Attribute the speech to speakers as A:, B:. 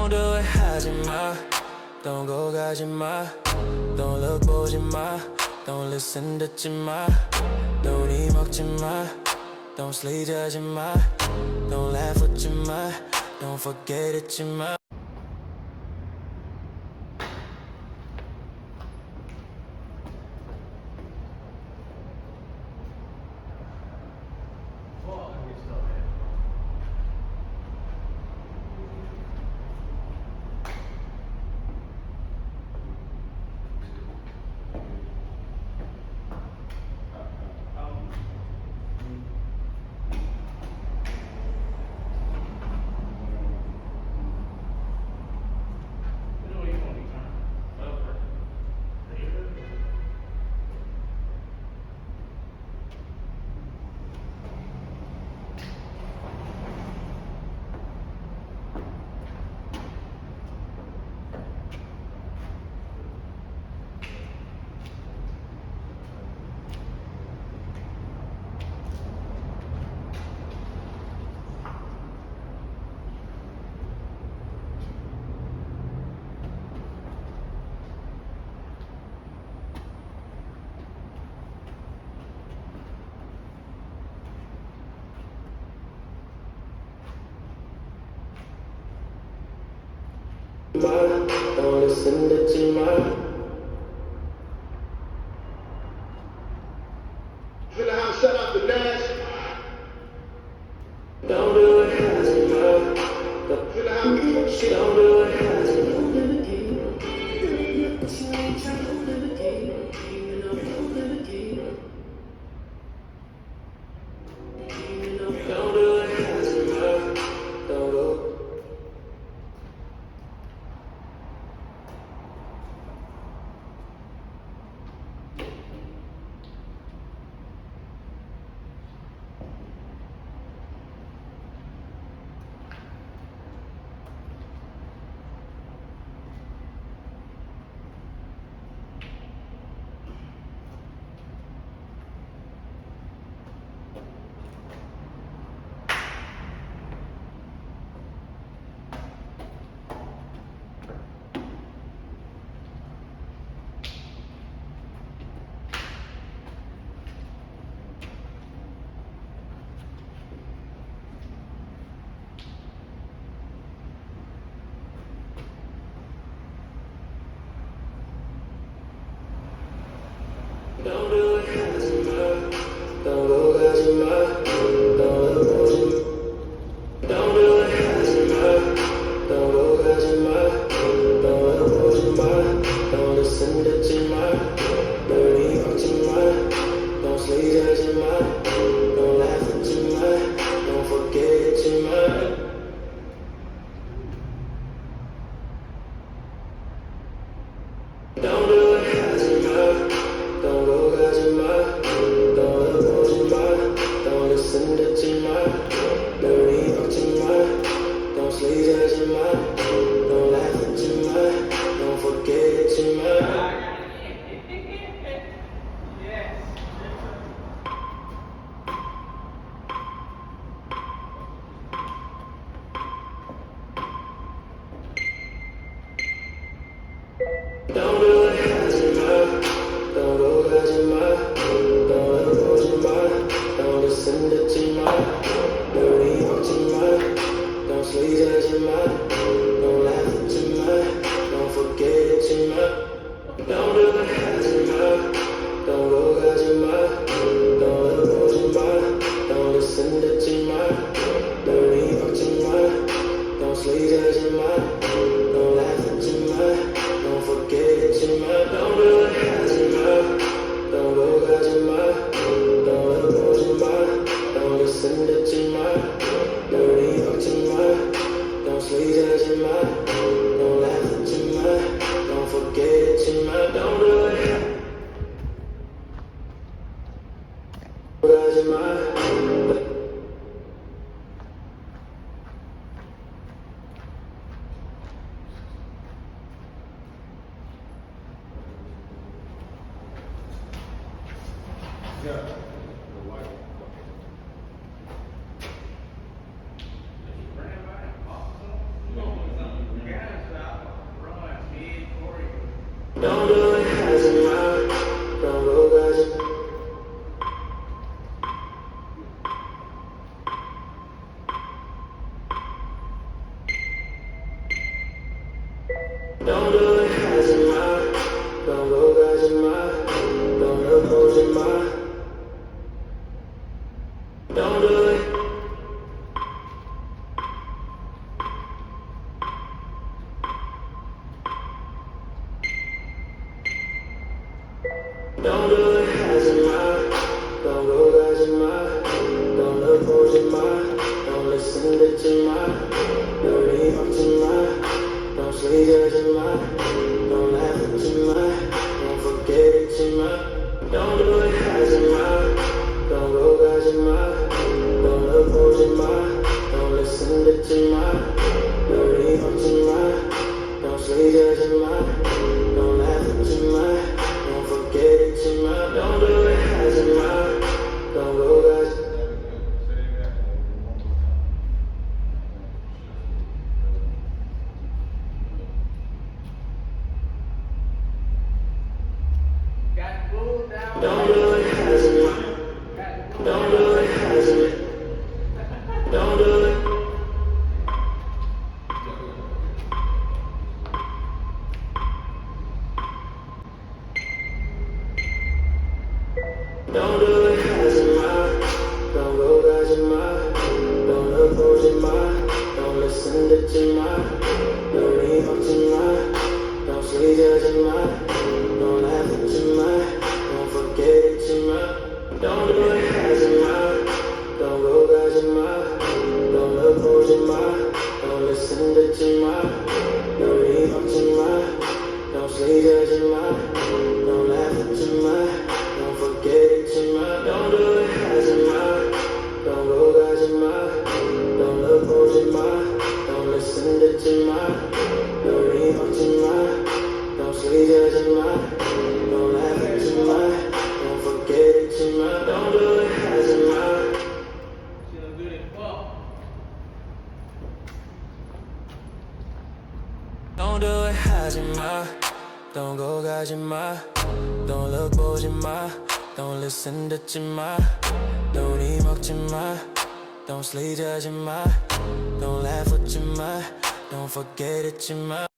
A: Don't do it, Hajima. Don't go, Gajima. Don't look, Bojima. Don't listen to Jima. Don't eat Mokjima. Don't sleep, Jajima. Don't laugh at Jima. Don't forget it, Jima. Don't listen to Jima.
B: Finna have set up the dance.
A: Don't do it, Jima.
B: Finna have shit.
A: Don't do it, Jima. Don't do it, Jima. Don't go. Don't do it, Jima. Don't go, Jima. Don't look, Jima. Don't do it, Jima. Don't go, Jima. Don't look, Jima. Don't listen to Jima. Don't eat Jima. Don't sleep, Jima. Don't laugh at Jima. Don't forget Jima. Don't do it, Jima. Don't go, Jima. Don't look, Jima. Don't listen to Jima. Don't eat Jima. Don't sleep, Jima. Don't laugh at Jima. Don't forget Jima. Don't do it, Jima. Don't go, Jima. Don't look, Jima. Don't listen to Jima. Don't eat Jima. Don't sleep, Jima. Don't laugh at Jima. Don't forget Jima. Don't do it, Jima. Don't go, Jima. Don't look, Jima. Don't listen to Jima. Don't eat Jima. Don't sleep, Jima. Don't laugh at Jima. Don't forget Jima. Don't do it, Jima. Don't go, Jima. Don't look, Jima. Don't listen to Jima. Don't eat Jima. Don't sleep, Jima. Don't laugh at Jima. Don't forget Jima. Don't do it, Jima.
B: Yeah.
A: Don't do it, 하지마. Don't go 가지. Don't do it, 하지마. Don't go 가지마. Don't look, 보지마. Don't do it. Don't do it, 하지마. Don't go 가지마. Don't look, 보지마. Don't listen, 듣지마. 너리 막지마. Don't sleep, 하지마. Don't laugh, 듣지마. Don't forget, 잊지마. Don't do it, 하지마. Don't go 가지마. Don't look, 보지마. Don't listen, 듣지마. 너리 막지마. Don't sleep, 하지마. Don't laugh, 듣지마. Don't forget it, Jima. Don't do it, Hazima. Don't go, guys. Don't do it, Hazima. Don't do it, Hazima. Don't do it. Don't do it, Hazima. Don't go, Gajima. Don't look, Ojima. Don't listen to Jima. Don't leave, Ojima. Don't sleep, Jima. Don't laugh at Jima. Don't forget it, Jima. Don't do it, Hazima. Don't go, Gajima. Don't look, Ojima. Don't listen to Jima. Don't leave, Ojima. Don't sleep, Jima. Don't laugh at Jima. Don't forget it, Jima. Don't do it, Hazima. Don't go, Gajima. Don't look, Ojima. Don't listen to Jima. Don't leave, Ojima. Don't sleep, Jima. Don't laugh at Jima. Don't forget it, Jima. Don't do it, Hazima. Don't do it, Hazima. Don't go, Gajima. Don't look, Ojima. Don't listen to Jima. Don't eat, Jima. Don't sleep, Jima. Don't laugh at Jima. Don't forget it, Jima.